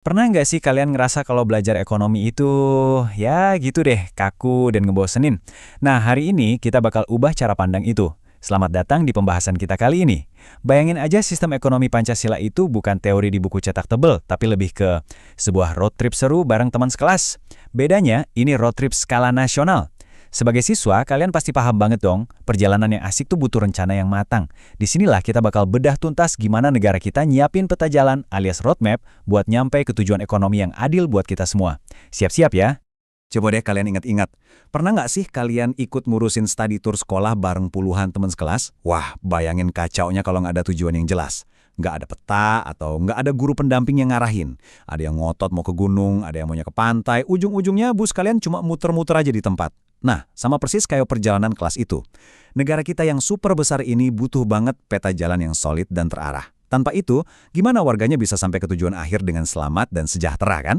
Pernah nggak sih kalian ngerasa kalau belajar ekonomi itu, ya gitu deh, kaku dan ngebosenin? Nah, hari ini kita bakal ubah cara pandang itu. Selamat datang di pembahasan kita kali ini. Bayangin aja sistem ekonomi Pancasila itu bukan teori di buku cetak tebel, tapi lebih ke sebuah road trip seru bareng teman sekelas. Bedanya, ini road trip skala nasional. Sebagai siswa, kalian pasti paham banget dong, perjalanan yang asik tuh butuh rencana yang matang. Disinilah kita bakal bedah tuntas gimana negara kita nyiapin peta jalan alias roadmap buat nyampe ke tujuan ekonomi yang adil buat kita semua. Siap-siap ya? Coba deh kalian ingat-ingat, pernah nggak sih kalian ikut ngurusin study tour sekolah bareng puluhan teman sekelas? Wah, bayangin kacaunya kalau nggak ada tujuan yang jelas. Nggak ada peta atau nggak ada guru pendamping yang ngarahin. Ada yang ngotot mau ke gunung, ada yang maunya ke pantai, ujung-ujungnya bus kalian cuma muter-muter aja di tempat. Nah, sama persis kayak perjalanan kelas itu. Negara kita yang super besar ini butuh banget peta jalan yang solid dan terarah. Tanpa itu, gimana warganya bisa sampai ke tujuan akhir dengan selamat dan sejahtera kan?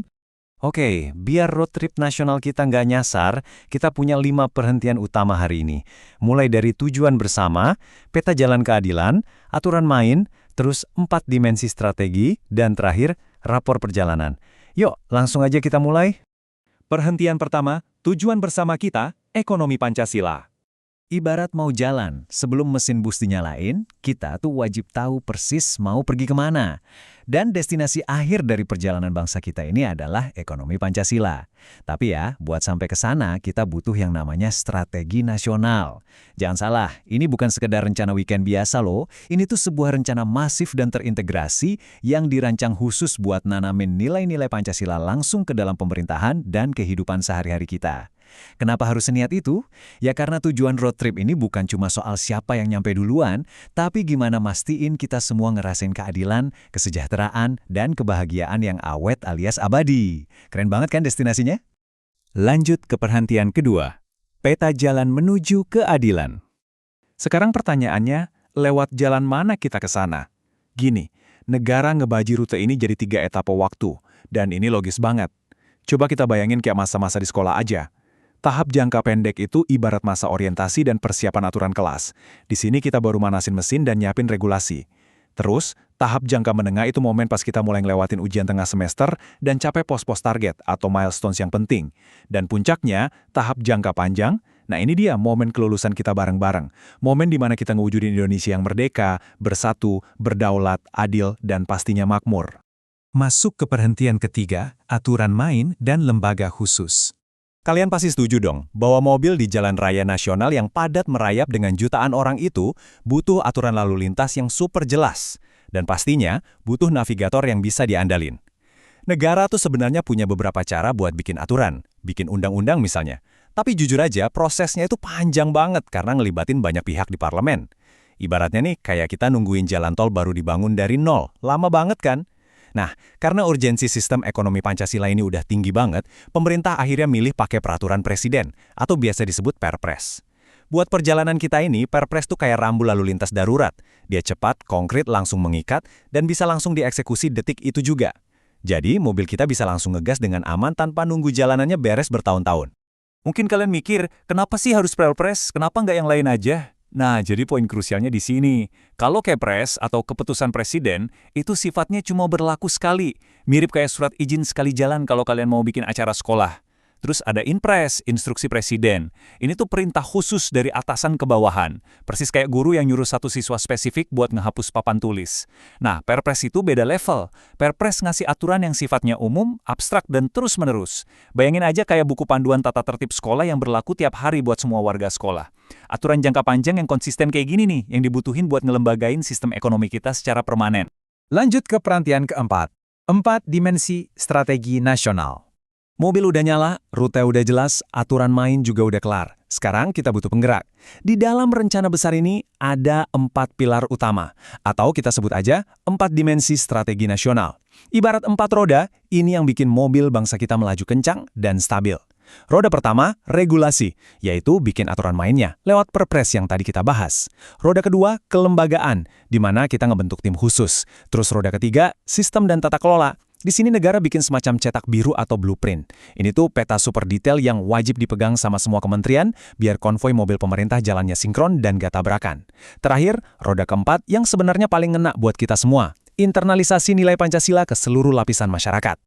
Oke, biar road trip nasional kita nggak nyasar, kita punya 5 perhentian utama hari ini. Mulai dari tujuan bersama, peta jalan keadilan, aturan main, terus 4 dimensi strategi, dan terakhir, rapor perjalanan. Yuk, langsung aja kita mulai. Perhentian pertama, tujuan bersama kita, ekonomi Pancasila. Ibarat mau jalan, sebelum mesin bus dinyalain, kita tuh wajib tahu persis mau pergi kemana. Dan destinasi akhir dari perjalanan bangsa kita ini adalah ekonomi Pancasila. Tapi ya, buat sampai ke sana, kita butuh yang namanya strategi nasional. Jangan salah, ini bukan sekedar rencana weekend biasa loh. Ini tuh sebuah rencana masif dan terintegrasi yang dirancang khusus buat nanamin nilai-nilai Pancasila langsung ke dalam pemerintahan dan kehidupan sehari-hari kita. Kenapa harus seniat itu? Ya karena tujuan road trip ini bukan cuma soal siapa yang nyampe duluan, tapi gimana mastiin kita semua ngerasain keadilan, kesejahteraan, dan kebahagiaan yang awet alias abadi. Keren banget kan destinasinya? Lanjut ke perhentian kedua, peta jalan menuju keadilan. Sekarang pertanyaannya, lewat jalan mana kita ke sana? Gini, negara ngebagi rute ini jadi 3 etapa waktu, dan ini logis banget. Coba kita bayangin kayak masa-masa di sekolah aja. Tahap jangka pendek itu ibarat masa orientasi dan persiapan aturan kelas. Di sini kita baru manasin mesin dan nyiapin regulasi. Terus, tahap jangka menengah itu momen pas kita mulai ngelewatin ujian tengah semester dan capai pos-pos target atau milestones yang penting. Dan puncaknya, tahap jangka panjang, nah ini dia momen kelulusan kita bareng-bareng. Momen di mana kita ngewujudin Indonesia yang merdeka, bersatu, berdaulat, adil, dan pastinya makmur. Masuk ke perhentian ketiga, aturan main dan lembaga khusus. Kalian pasti setuju dong, bahwa mobil di jalan raya nasional yang padat merayap dengan jutaan orang itu butuh aturan lalu lintas yang super jelas. Dan pastinya butuh navigator yang bisa diandalin. Negara tuh sebenarnya punya beberapa cara buat bikin aturan, bikin undang-undang misalnya. Tapi jujur aja, prosesnya itu panjang banget karena ngelibatin banyak pihak di parlemen. Ibaratnya nih, kayak kita nungguin jalan tol baru dibangun dari nol. Lama banget kan? Nah, karena urgensi sistem ekonomi Pancasila ini udah tinggi banget, pemerintah akhirnya milih pakai peraturan presiden, atau biasa disebut Perpres. Buat perjalanan kita ini, Perpres tuh kayak rambu lalu lintas darurat. Dia cepat, konkret, langsung mengikat, dan bisa langsung dieksekusi detik itu juga. Jadi, mobil kita bisa langsung ngegas dengan aman tanpa nunggu jalanannya beres bertahun-tahun. Mungkin kalian mikir, kenapa sih harus Perpres? Kenapa nggak yang lain aja? Nah, jadi poin krusialnya di sini. Kalau Kepres atau keputusan presiden, itu sifatnya cuma berlaku sekali. Mirip kayak surat izin sekali jalan kalau kalian mau bikin acara sekolah. Terus ada Inpres, instruksi presiden. Ini tuh perintah khusus dari atasan ke bawahan. Persis kayak guru yang nyuruh satu siswa spesifik buat ngehapus papan tulis. Nah, Perpres itu beda level. Perpres ngasih aturan yang sifatnya umum, abstrak, dan terus-menerus. Bayangin aja kayak buku panduan tata tertib sekolah yang berlaku tiap hari buat semua warga sekolah. Aturan jangka panjang yang konsisten kayak gini nih, yang dibutuhin buat ngelembagain sistem ekonomi kita secara permanen. Lanjut ke perhentian keempat. 4 dimensi strategi nasional. Mobil udah nyala, rute udah jelas, aturan main juga udah kelar. Sekarang kita butuh penggerak. Di dalam rencana besar ini ada 4 pilar utama. Atau kita sebut aja 4 dimensi strategi nasional. Ibarat 4 roda, ini yang bikin mobil bangsa kita melaju kencang dan stabil. Roda pertama, regulasi, yaitu bikin aturan mainnya lewat Perpres yang tadi kita bahas. Roda kedua, kelembagaan, di mana kita ngebentuk tim khusus. Terus roda ketiga, sistem dan tata kelola. Di sini negara bikin semacam cetak biru atau blueprint. Ini tuh peta super detail yang wajib dipegang sama semua kementerian biar konvoi mobil pemerintah jalannya sinkron dan gak tabrakan. Terakhir, roda keempat yang sebenarnya paling ngena buat kita semua. Internalisasi nilai Pancasila ke seluruh lapisan masyarakat.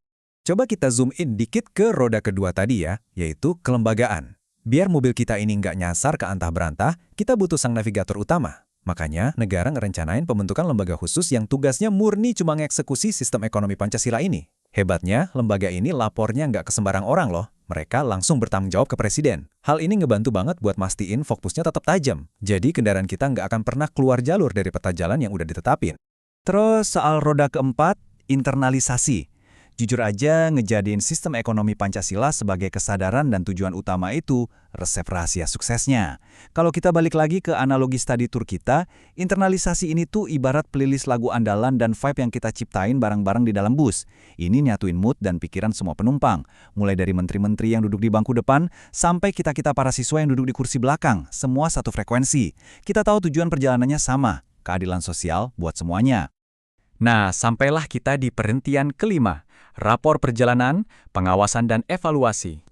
Coba kita zoom in dikit ke roda kedua tadi ya, yaitu kelembagaan. Biar mobil kita ini nggak nyasar ke antah-berantah, kita butuh sang navigator utama. Makanya, negara ngerencanain pembentukan lembaga khusus yang tugasnya murni cuma ngeksekusi sistem ekonomi Pancasila ini. Hebatnya, lembaga ini lapornya nggak ke sembarang orang loh. Mereka langsung bertanggung jawab ke presiden. Hal ini ngebantu banget buat mastiin fokusnya tetap tajam. Jadi kendaraan kita nggak akan pernah keluar jalur dari peta jalan yang udah ditetapin. Terus soal roda keempat, internalisasi. Jujur aja, ngejadiin sistem ekonomi Pancasila sebagai kesadaran dan tujuan utama itu resep rahasia suksesnya. Kalau kita balik lagi ke analogi study tour kita, internalisasi ini tuh ibarat playlist lagu andalan dan vibe yang kita ciptain bareng-bareng di dalam bus. Ini nyatuin mood dan pikiran semua penumpang. Mulai dari menteri-menteri yang duduk di bangku depan, sampai kita-kita para siswa yang duduk di kursi belakang. Semua satu frekuensi. Kita tahu tujuan perjalanannya sama, keadilan sosial buat semuanya. Nah, sampailah kita di perhentian kelima, rapor perjalanan, pengawasan dan evaluasi.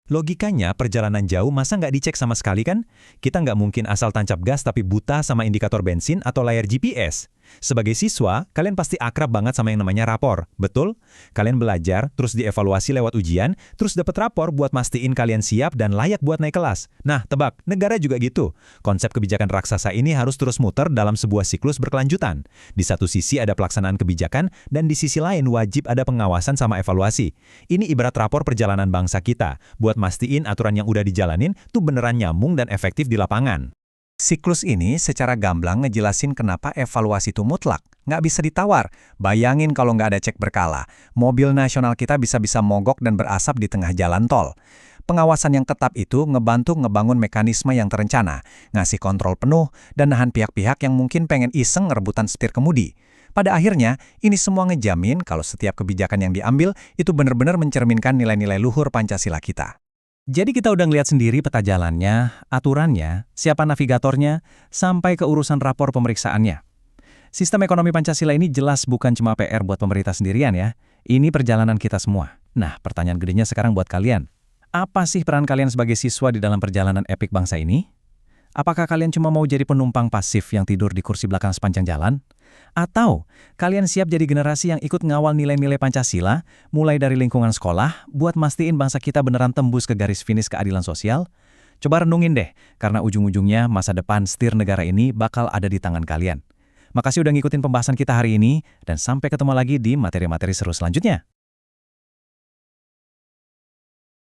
Logikanya, perjalanan jauh masa nggak dicek sama sekali kan? Kita nggak mungkin asal tancap gas tapi buta sama indikator bensin atau layar GPS. Sebagai siswa, kalian pasti akrab banget sama yang namanya rapor, betul? Kalian belajar, terus dievaluasi lewat ujian, terus dapat rapor buat mastiin kalian siap dan layak buat naik kelas. Nah, tebak, negara juga gitu. Konsep kebijakan raksasa ini harus terus muter dalam sebuah siklus berkelanjutan. Di satu sisi ada pelaksanaan kebijakan, dan di sisi lain wajib ada pengawasan sama evaluasi. Ini ibarat rapor perjalanan bangsa kita, buat mastiin aturan yang udah dijalanin tuh beneran nyambung dan efektif di lapangan. Siklus ini secara gamblang ngejelasin kenapa evaluasi itu mutlak, nggak bisa ditawar. Bayangin kalau nggak ada cek berkala, mobil nasional kita bisa-bisa mogok dan berasap di tengah jalan tol. Pengawasan yang ketat itu ngebantu ngebangun mekanisme yang terencana, ngasih kontrol penuh, dan nahan pihak-pihak yang mungkin pengen iseng ngerebutan setir kemudi. Pada akhirnya, ini semua ngejamin kalau setiap kebijakan yang diambil itu benar-benar mencerminkan nilai-nilai luhur Pancasila kita. Jadi kita udah ngeliat sendiri peta jalannya, aturannya, siapa navigatornya, sampai ke urusan rapor pemeriksaannya. Sistem ekonomi Pancasila ini jelas bukan cuma PR buat pemerintah sendirian ya. Ini perjalanan kita semua. Nah, pertanyaan gedenya sekarang buat kalian. Apa sih peran kalian sebagai siswa di dalam perjalanan epik bangsa ini? Apakah kalian cuma mau jadi penumpang pasif yang tidur di kursi belakang sepanjang jalan? Atau kalian siap jadi generasi yang ikut ngawal nilai-nilai Pancasila, mulai dari lingkungan sekolah, buat mastiin bangsa kita beneran tembus ke garis finish keadilan sosial? Coba renungin deh, karena ujung-ujungnya masa depan setir negara ini bakal ada di tangan kalian. Makasih udah ngikutin pembahasan kita hari ini, dan sampai ketemu lagi di materi-materi seru selanjutnya.